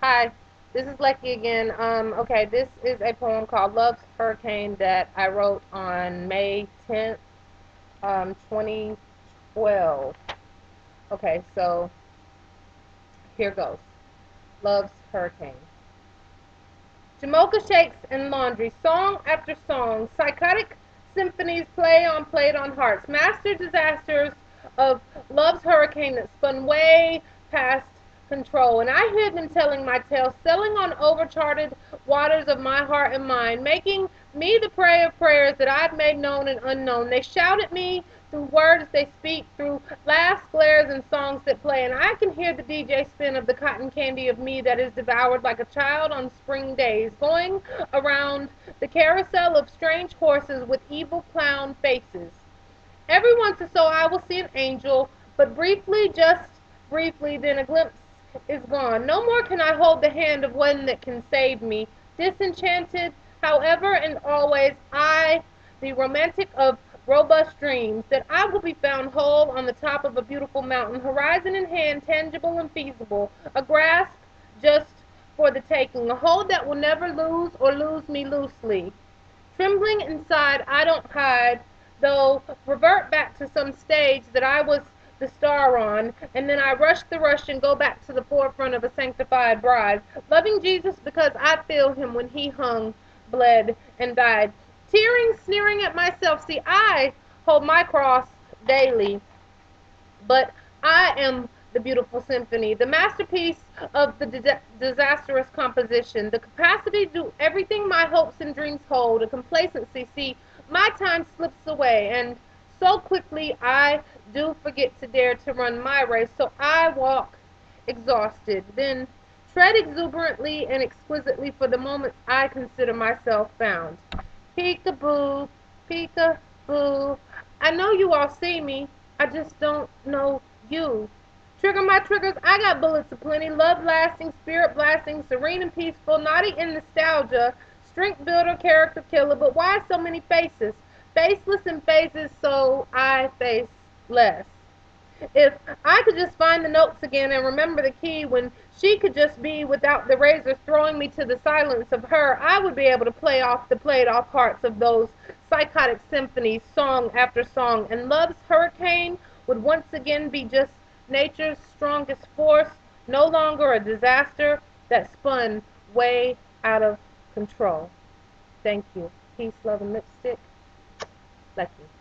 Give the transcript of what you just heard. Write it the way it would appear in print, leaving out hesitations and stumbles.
Hi, this is Lecky again. Okay, this is a poem called Love's Hurricane that I wrote on May 10th, 2012. Okay, so here goes. Love's Hurricane. Jamocha shakes and laundry, song after song, psychotic symphonies played on hearts, master disasters of love's hurricane that spun way past control. And I hear them telling my tale, sailing on overcharted waters of my heart and mind, making me the prey of prayers that I've made known and unknown. They shout at me through words they speak, through laughs, glares, and songs that play, and I can hear the DJ spin of the cotton candy of me that is devoured like a child on spring days, going around the carousel of strange horses with evil clown faces. Every once or so I will see an angel, but briefly, just briefly, then a glimpse is gone. No more can I hold the hand of one that can save me. Disenchanted, however, and always, I, the romantic of robust dreams, that I will be found whole on the top of a beautiful mountain, horizon in hand, tangible and feasible, a grasp just for the taking, a hold that will never lose or lose me loosely. Trembling inside, I don't hide, though revert back to some stage that I was the star on, and then I rush the rush and go back to the forefront of a sanctified bride, loving Jesus because I feel him when he hung, bled, and died. Tearing, sneering at myself, see, I hold my cross daily, but I am the beautiful symphony, the masterpiece of the disastrous composition, the capacity to do everything my hopes and dreams hold, a complacency. See, my time slips away, and so quickly I do forget to dare to run my race, so I walk exhausted, then tread exuberantly and exquisitely for the moments I consider myself found. Peekaboo, peekaboo. I know you all see me. I just don't know you. Trigger my triggers. I got bullets aplenty. Love lasting, spirit blasting, serene and peaceful, naughty in nostalgia, strength builder, character killer. But why so many faces? Faceless in phases, so I face less. If I could just find the notes again and remember the key when she could just be without the razors throwing me to the silence of her, I would be able to play off the played off hearts of those psychotic symphonies, song after song, and love's hurricane would once again be just nature's strongest force, no longer a disaster that spun way out of control. Thank you. Peace, love, and lipstick. Lucky.